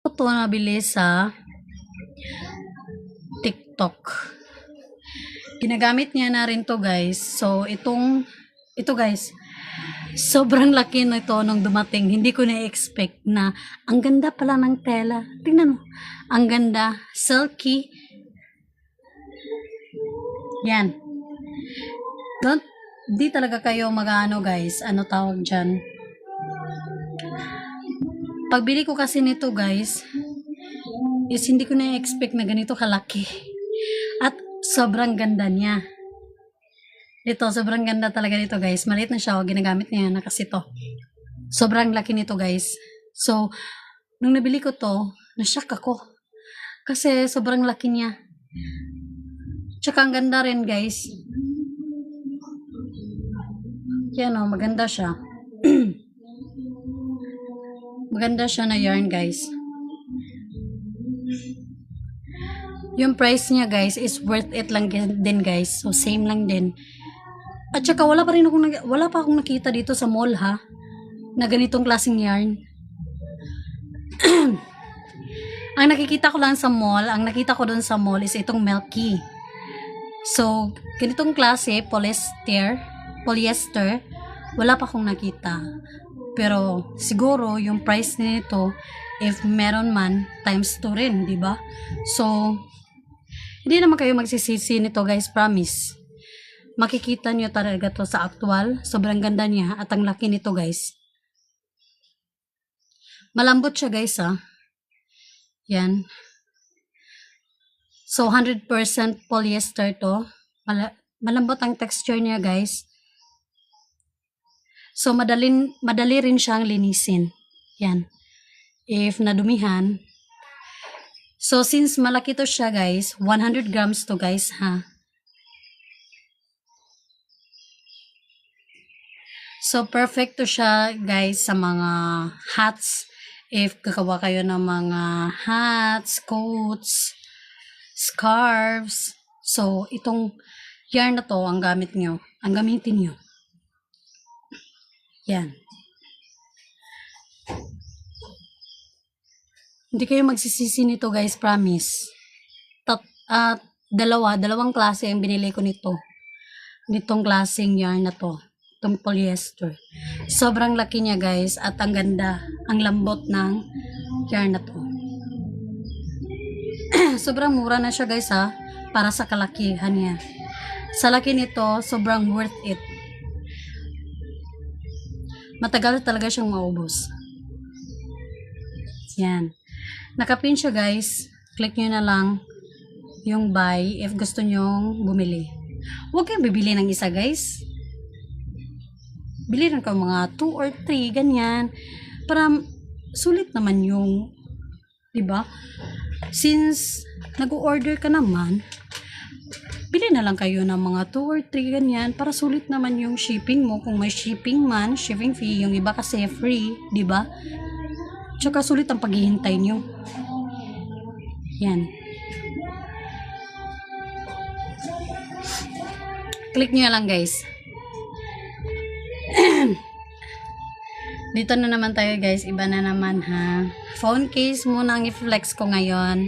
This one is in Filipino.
Ito nabili sa TikTok. Ginagamit niya na rin to guys. So, ito guys, sobrang laki na ito nung dumating. Hindi ko na-expect na ang ganda pala ng tela. Tingnan mo. Ang ganda. Silky. Yan. Di talaga kayo mag-ano guys. Ano tawag dyan? Pagbili ko kasi nito guys, is hindi ko na-expect na ganito kalaki. At sobrang ganda niya. Ito, sobrang ganda talaga nito guys. Maliit na siya. Ginagamit niya na kasi to. Sobrang laki nito guys. So, nung nabili ko to, na-shock ako. Kasi sobrang laki niya. Tsaka ang ganda rin guys. Yan o, maganda siya. Maganda siya na yarn guys. Yung price niya guys is worth it lang din guys. So same lang din. At saka wala pa akong nakita dito sa mall ha. Na ganitong klaseng yarn. Ang nakikita ko lang sa mall, ang nakita ko doon sa mall is itong Milky. So ganitong klase, polyester, wala pa akong nakita. Pero siguro yung price nito, if meron man, times 2 rin, di ba? So hindi naman kayo magsisisi nito guys, promise. Makikita nyo talaga to sa actual. Sobrang ganda niya at ang laki nito guys. Malambot siya guys ha. Yan. So 100% polyester to. Malambot ang texture niya guys. So madali rin siyang linisin. Yan. If nadumihan. So since malaki to siya guys, 100 grams to guys ha. So perfect to siya guys sa mga hats. If kakawa kayo ng mga hats, coats, scarves. So itong yarn na to ang gamitin nyo. Yan. Hindi kayo magsisisi nito guys, promise. Dalawang klase ang binili ko nito. Nitong klaseng yarn na to. Itong polyester. Sobrang laki niya guys at ang ganda. Ang lambot ng yarn na to. Sobrang mura na siya guys ha. Para sa kalakihan niya. Sa laki nito, sobrang worth it. Matagal talaga siyang maubos. Yan. Nakapin siya guys. Click nyo na lang yung buy if gusto nyong bumili. Huwag kayong bibili ng isa guys. Bili lang kayo mga 2 or 3 ganyan. Para sulit naman yung, diba? Since nag-order ka naman, bili na lang kayo ng mga 2 or 3 ganyan para sulit naman yung shipping mo. Kung may shipping man, shipping fee, yung iba kasi free, di ba? Tsaka sulit ang paghihintay nyo. Yan. Click nyo lang guys. Dito na naman tayo guys. Iba na naman ha. Phone case muna ang i-flex ko ngayon.